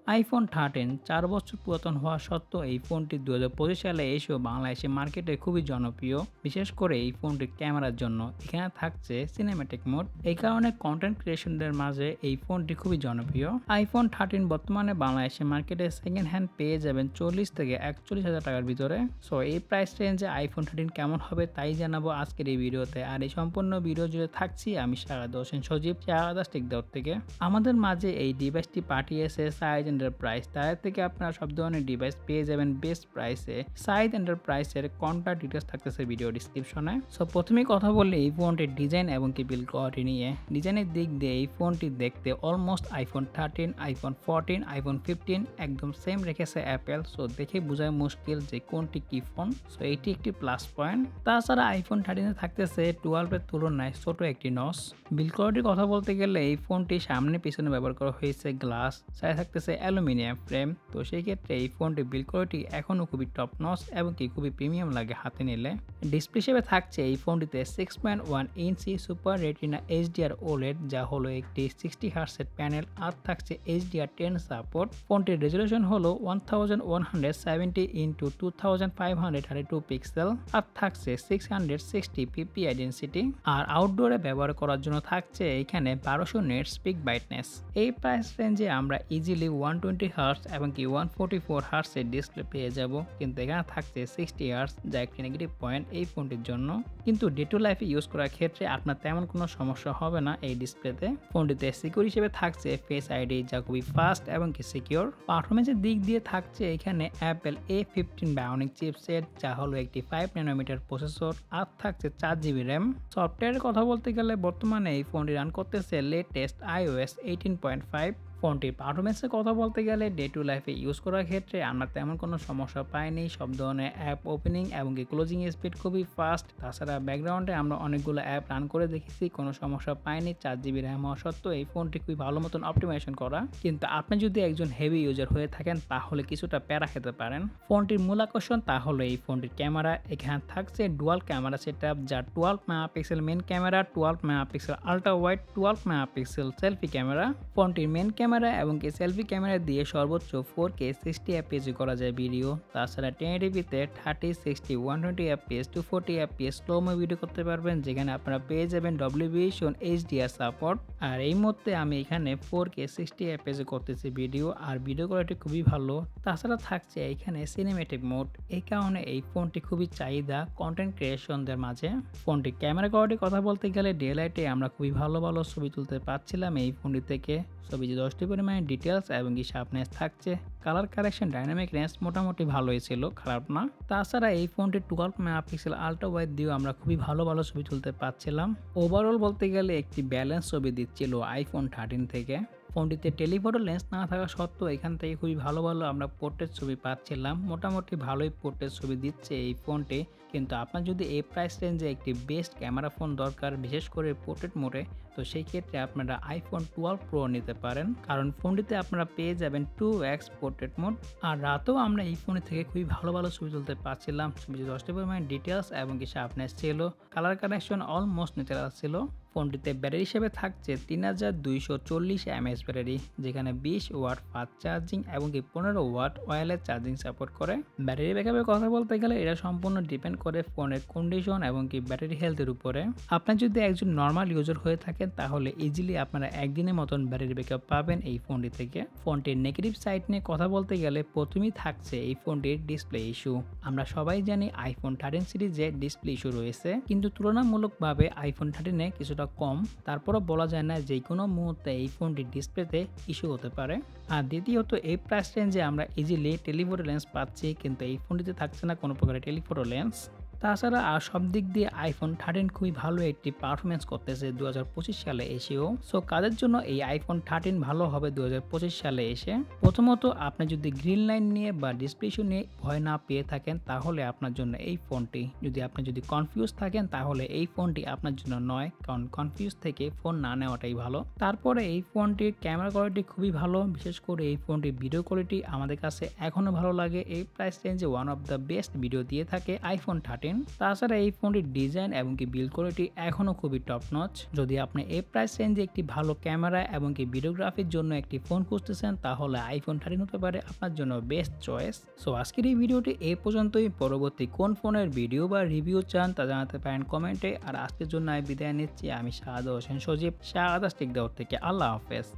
IPhone 13 4 বছর পুরাতন হওয়া সত্ত্বেও এই ফোনটি 2025 সালে এসেও বাংলাদেশে মার্কেটে খুবই জনপ্রিয়, বিশেষ করে এই ফোনটির ক্যামেরার জন্য। এখানে থাকছে সিনেম্যাটিক মোড, এই কারণে কন্টেন্ট ক্রিয়েশনদের মাঝে এই ফোনটি খুবই জনপ্রিয়। আইফোন 13 বর্তমানে বাংলাদেশে মার্কেটে সেকেন্ড হ্যান্ড পেয়ে যাবেন 40 থেকে 41 হাজার টাকার ভিতরে। সো এই প্রাইস রেঞ্জে আইফোন 13 কেমন হবে তাই জানাবো আজকের এই ভিডিওতে। আর এই সম্পূর্ণ ভিডিও জুড়ে থাকছি আমি শাহাদ হোসেন সজীব, শাহাদ টেকদাউট থেকে। আমাদের মাঝে এই ডিভাইসটি পাঠিয়েছে সাইজ এন্টারপ্রাইজ। তাদের থেকে আপনারা সব ধরনের ডিভাইস পেয়ে যাবেন বেস্ট প্রাইসে। সাইজ এন্টারপ্রাইজের কন্ট্যাক্ট ডিটেলস থাকতেছে ভিডিও ডিসক্রিপশনে। সো প্রথমেই কথা বললে এই ফোনটির ডিজাইন এবং কি বিল্ড কোয়ালিটি নিয়ে। ডিজাইনের দিক দিয়ে এই ফোনটি দেখতে অলমোস্ট আইফোন 13, আইফোন 14, আইফোন 15 একদম সেম রেখেছে অ্যাপেল। সো দেখে বোঝায় মুশকিল যে কোনটি কি ফোন। সো এটি একটি প্লাস পয়েন্ট। তাছাড়া আইফোন 13 থাকতেছে 12 এর তুলনায় ছোট একটি নস। বিল্ড কোয়ালিটির কথা বলতে গেলে এই ফোনটি সামনে পিছনে ব্যবহার করা হয়েছে গ্লাস, সাথে থাকতেছে অ্যালুমিনিয়াম ফ্রেম। তো সেই ক্ষেত্রে এই ফোনটি বিল্ড কোয়ালিটি এখনও খুবই টপ নস এবং কি খুবই প্রিমিয়াম লাগে হাতে নিলে। ডিসপ্লে হিসেবে থাকছে এই ফোনটিতে 6.1 ইঞ্চি সুপার রেটিনা এইচডিআর ওলেড, যা হলো একটি 60 হার্টজের প্যানেল। আর থাকছে HDR10 সাপোর্ট। ফোনটির রেজলিউশন হলো 1170 ইন্টু 2532 পিক্সেল। আর থাকছে 660 পিপিআই ডেনসিটি। আর আউটডোরে ব্যবহার করার জন্য থাকছে এখানে 1200 নেট স্পিক ব্রাইটনেস। এই প্রাইস রেঞ্জে আমরা ইজিলি 120 হার্টজ এবং কি 144 হার্টজের ডিসপ্লে পেয়ে যাব, কিন্তু এখানে থাকছে 60 হার্টজ, যা একটি নেগেটিভ পয়েন্ট এই ফোনটির জন্য। কিন্তু ডে টু লাইফে ইউজ করার ক্ষেত্রে আপনার তেমন কোনো সমস্যা হবে না এই ডিসপ্লেতে। ফোনটিতে সিকিউর হিসেবে থাকছে ফেস আইডি, যা খুবই ফাস্ট এবং কি সিকিউর। পারফরমেন্সের দিক দিয়ে থাকছে এখানে অ্যাপেল A15 বায়োনিক চিপসেট, যা হলো একটি 5 ন্যানোমিটার প্রসেসর। আর থাকছে 4GB র্যাম। সফটওয়্যারের কথা বলতে গেলে বর্তমানে এই ফোনটি রান করতেছে লেটেস্ট iOS 18.5। ফোনটির পারফরমেন্সের কথা বলতে গেলে ডে টু লাইফে ইউজ করার ক্ষেত্রে আমরা তেমন কোনো সমস্যা পাইনি। সব ধরনের অ্যাপ ওপেনিং এবং কি ক্লোজিং স্পিড খুবই ফাস্ট। তাছাড়া ব্যাকগ্রাউন্ডে আমরা অনেকগুলো অ্যাপ রান করে দেখেছি, কোনো সমস্যা পাইনি। 4GB র্যাম হওয়া সত্ত্বেও এই ফোনটি খুবই ভালো মতন অপটিমাইজেশন করা। কিন্তু আপনি যদি একজন হেভি ইউজার হয়ে থাকেন তাহলে কিছুটা প্যারা খেতে পারেন। ফোনটির মূল আকর্ষণ তা হলো এই ফোনটির ক্যামেরা। এখানে থাকছে ডুয়াল ক্যামেরা সেটআপ, যা 12 megapixel main camera, 12 megapixel ultra wide, 12 megapixel selfie camera. ফোনটির মেন ক্যামেরা এবং কি সেলফি ক্যামেরা দিয়ে সর্বোচ্চ 4K 60 fps করা যায় ভিডিও। তাছাড়া 1080p-তে 30, 60, 120 fps, 240 fps স্লোমো ভিডিও করতে পারবেন, যেখানে আপনারা পেয়ে যাবেন WVShone HDR সাপোর্ট। আর এই মুহূর্তে আমি এখানে 4K 60 fps করতেছি ভিডিও, আর ভিডিও কোয়ালিটি খুবই ভালো। তাছাড়া থাকছে এখানে সিনেম্যাটিক মোড, এই কারণে এই ফোনটি খুবই চাহিদা কন্টেন্ট ক্রিয়েশনদের মাঝে। ফোনটি ক্যামেরা কোয়ালিটির কথা বলতে গেলে ডে লাইটে আমরা খুবই ভালো ভালো ছবি তুলতে পারছিলাম এই ফোনটি থেকে। ছবি যে 10টি পরিমাণে ডিটেলস এবং কি শার্পনেস থাকছে। কালার কারেকশন ডাইনামিক রেঞ্জ মোটামুটি ভালোই ছিল, খারাপ না। তাছাড়া এই ফোনটি 12 মেগাপিক্সেল আল্ট্রা ওয়াইড দিয়েও আমরা খুবই ভালো ভালো ছবি তুলতে পারছিলাম। ওভারঅল বলতে গেলে একটি ব্যালেন্স ছবি দিচ্ছিল আইফোন 13 থেকে। ফোনটিতে টেলিফটো লেন্স না থাকা সত্ত্বেও এখান থেকে খুবই ভালো ভালো আমরা পোর্ট্রেট ছবি পাচ্ছিলাম। মোটামুটি ভালোই পোর্ট্রেট ছবি দিচ্ছে এই ফোনটি। কিন্তু আপনার যদি এই প্রাইস রেঞ্জে একটি বেস্ট ক্যামেরা ফোন দরকার, বিশেষ করে পোর্ট্রেট মোডে, তো সেই ক্ষেত্রে আপনারা আইফোন 12 প্রো নিতে পারেন, কারণ ফোনটিতে আপনারা পেয়ে যাবেন 2x পোর্ট্রেট মোড। আর রাতেও আমরা এই ফোন থেকে খুবই ভালো ভালো ছবি তুলতে পারছিলাম। ছবিতে 10টি পরিমাণে ডিটেলস এবং কি শার্পনেস ছিল। কালার কারেকশন অলমোস্ট ন্যাচারাল ছিল। ফোনটিতে ব্যাটারি হিসেবে থাকছে 3240 mAh ব্যাটারি, যেখানে 20 ওয়াট ফাস্ট চার্জিং এবং কি 15 ওয়াট ওয়্যারলেস চার্জিং সাপোর্ট করে। ব্যাটারি ব্যাকআপের কথা বলতে গেলে এটা সম্পূর্ণ ডিপেন্ড করে ফোনের কন্ডিশন এবং কি ব্যাটারি হেলথের উপরে। আপনার যদি একজন নর্মাল ইউজার হয়ে থাকেন তাহলে ইজিলি আপনারা একদিনের মতন ব্যাটারি ব্যাকআপ পাবেন এই ফোনটি থেকে। ফোনটির নেগেটিভ সাইড নিয়ে কথা বলতে গেলে প্রথমেই থাকছে এই ফোনটির ডিসপ্লে ইস্যু। আমরা সবাই জানি আইফোন 13 সিরিজে ডিসপ্লে ইস্যু রয়েছে, কিন্তু তুলনামূলকভাবে আইফোন 13-এ কিছুটা কম। তারপরও বলা যায় না যে কোনো মুহূর্তে এই ফোনটির ডিসপ্লেতে ইস্যু হতে পারে। আর দ্বিতীয়ত এই প্রাইস রেঞ্জে আমরা ইজিলি টেলিফটো লেন্স পাচ্ছি, কিন্তু এই ফোনটিতে থাকছে না কোনো প্রকারের টেলিফটো লেন্স। তাছাড়া আর সব দিক দিয়ে আইফোন 13 খুবই ভালো একটি পারফরমেন্স করতেছে 2025 সালে এসেও। সো কাদের জন্য এই আইফোন 13 ভালো হবে 2025 সালে এসে? প্রথমত, আপনি যদি গ্রিন লাইন নিয়ে বা ডিসপ্লে ইস্যু নিয়ে ভয় না পেয়ে থাকেন তাহলে আপনার জন্য এই ফোনটি। আপনি যদি কনফিউজ থাকেন তাহলে এই ফোনটি আপনার জন্য নয়, কারণ কনফিউজ থেকে ফোন না নেওয়াটাই ভালো। তারপরে এই ফোনটির ক্যামেরা কোয়ালিটি খুবই ভালো, বিশেষ করে এই ফোনটির ভিডিও কোয়ালিটি আমাদের কাছে এখনও ভালো লাগে। এই প্রাইস রেঞ্জে one of the best video দিয়ে থাকে আইফোন 13। স্ক্রিন। তাছাড়া এই ফোনটির ডিজাইন এবং কি বিল্ড কোয়ালিটি এখনও খুবই টপ নচ। যদি আপনি এই প্রাইস রেঞ্জে একটি ভালো ক্যামেরা এবং কি ভিডিওগ্রাফির জন্য একটি ফোন খুঁজতেছেন তাহলে iPhone 13 হতে পারে আপনার জন্য বেস্ট চয়েস। সো আজকের এই ভিডিওটি এই পর্যন্তই। পরবর্তী কোন ফোনের ভিডিও বা রিভিউ চান তা জানাতে পারেন কমেন্টে। আর আজকের জন্য আমি বিদায় নিচ্ছি। আমি শাহাদ হোসেন সজীব, শাহাদ থেকে। আল্লাহ হাফেজ।